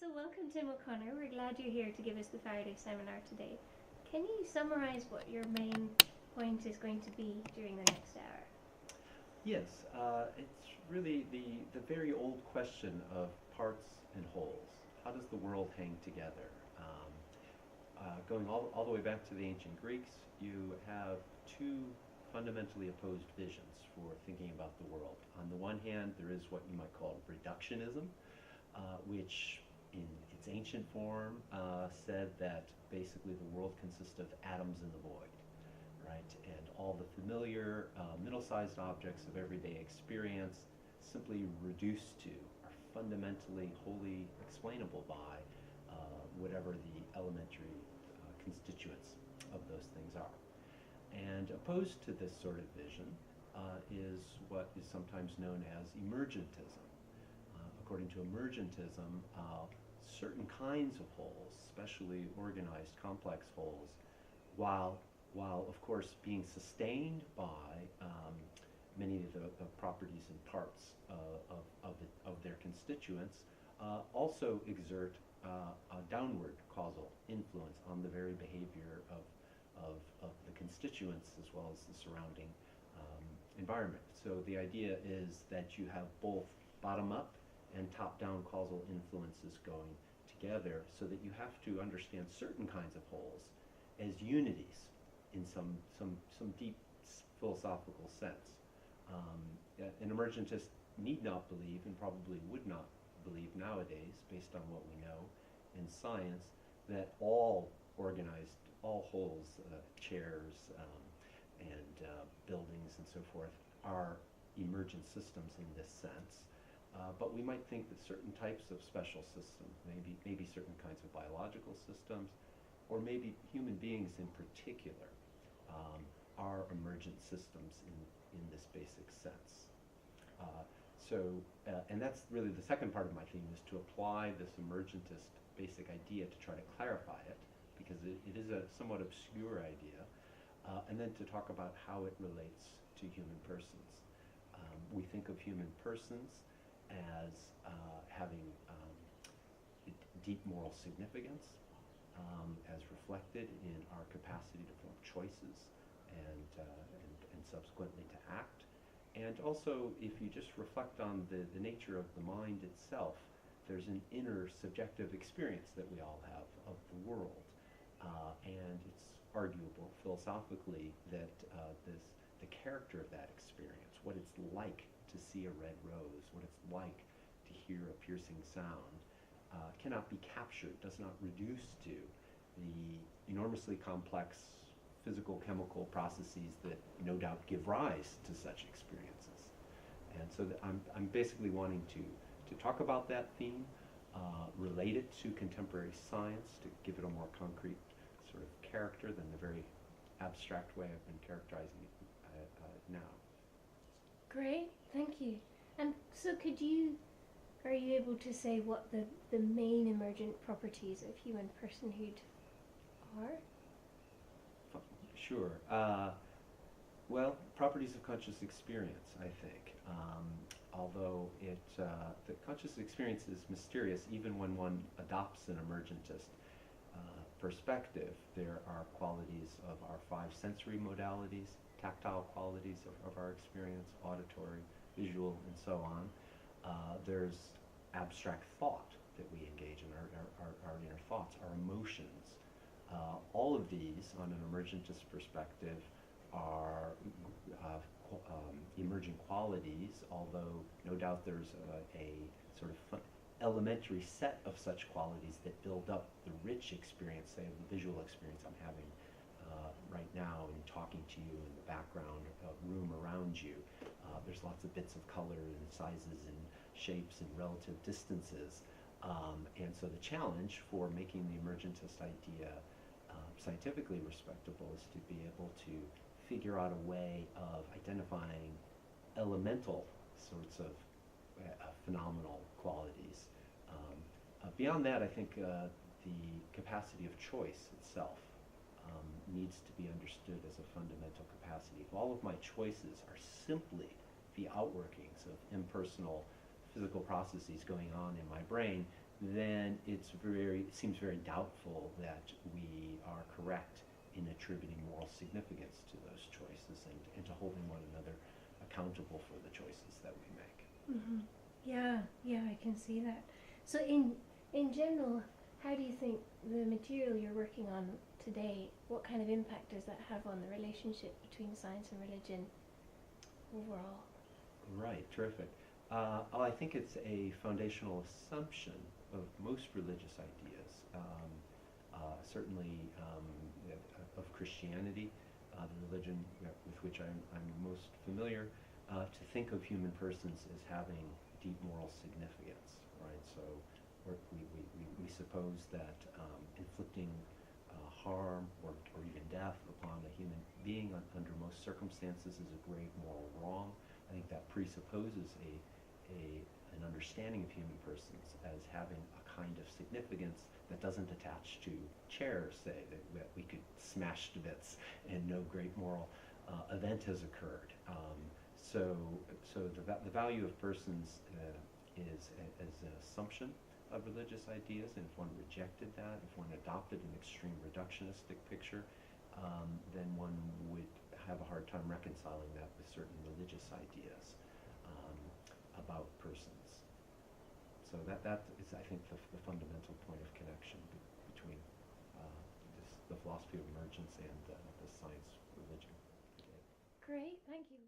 So welcome, Tim O'Connor. We're glad you're here to give us the Faraday seminar today. Can you summarise what your main point is going to be during the next hour? Yes, it's really the very old question of parts and wholes. How does the world hang together? Going all the way back to the ancient Greeks, you have two fundamentally opposed visions for thinking about the world. On the one hand, there is what you might call reductionism, which in its ancient form said that basically the world consists of atoms in the void, right? And all the familiar middle-sized objects of everyday experience simply reduced to are fundamentally wholly explainable by whatever the elementary constituents of those things are. And opposed to this sort of vision is what is sometimes known as emergentism. According to emergentism, certain kinds of wholes, especially organized complex wholes, while of course being sustained by many of the properties and parts of their constituents, also exert a downward causal influence on the very behavior of the constituents as well as the surrounding environment. So the idea is that you have both bottom-up and top-down causal influences going together, so that you have to understand certain kinds of wholes as unities in some deep philosophical sense. An emergentist need not believe, and probably would not believe nowadays, based on what we know in science, that all wholes, chairs and buildings and so forth, are emergent systems in this sense. But we might think that certain types of special systems, maybe certain kinds of biological systems, or maybe human beings in particular, are emergent systems in this basic sense. And that's really the second part of my theme, is to apply this emergentist basic idea to try to clarify it, because it is a somewhat obscure idea, and then to talk about how it relates to human persons. We think of human persons as having deep moral significance, as reflected in our capacity to form choices and subsequently to act. And also, if you just reflect on the nature of the mind itself, there's an inner subjective experience that we all have of the world. And it's arguable philosophically that the character of that experience, what it's like to see a red rose, what it's like to hear a piercing sound, cannot be captured, does not reduce to the enormously complex physical chemical processes that no doubt give rise to such experiences. And so I'm basically wanting to talk about that theme, relate it to contemporary science, to give it a more concrete sort of character than the very abstract way I've been characterizing it now. Great, thank you. And so are you able to say what the main emergent properties of human personhood are? Sure. Well, properties of conscious experience, I think. Although the conscious experience is mysterious, even when one adopts an emergentist perspective, there are qualities of our five sensory modalities, tactile qualities of our experience, auditory, visual, and so on. There's abstract thought that we engage in, our inner thoughts, our emotions. All of these, on an emergentist perspective, are emerging qualities, although no doubt there's a sort of elementary set of such qualities that build up the rich experience, say, of the visual experience I'm having right now in talking to you in the background room around you. There's lots of bits of color and sizes and shapes and relative distances. And so the challenge for making the emergentist idea scientifically respectable is to be able to figure out a way of identifying elemental sorts of phenomenal qualities. Beyond that, I think the capacity of choice itself needs to be understood as a fundamental capacity. If all of my choices are simply the outworkings of impersonal physical processes going on in my brain, then it seems very doubtful that we are correct in attributing moral significance to those choices and to holding one another accountable for the choices that we make. Mm-hmm. Yeah, yeah, I can see that. So in general, how do you think the material you're working on today, what kind of impact does that have on the relationship between science and religion overall? Right, terrific. I think it's a foundational assumption of most religious ideas, certainly of Christianity, the religion with which I'm most familiar, to think of human persons as having deep moral significance, right? So we suppose that inflicting harm or even death upon a human being under most circumstances is a grave moral wrong. I think that presupposes an understanding of human persons as having a kind of significance that doesn't attach to chairs, say, that we could smash to bits and no great moral event has occurred. So the value of persons is as an assumption of religious ideas, and if one rejected that, if one adopted an extreme reductionistic picture, then one would have a hard time reconciling that with certain religious ideas about persons. So that is, I think, the fundamental point of connection between the philosophy of emergence and the science religion. Great, thank you.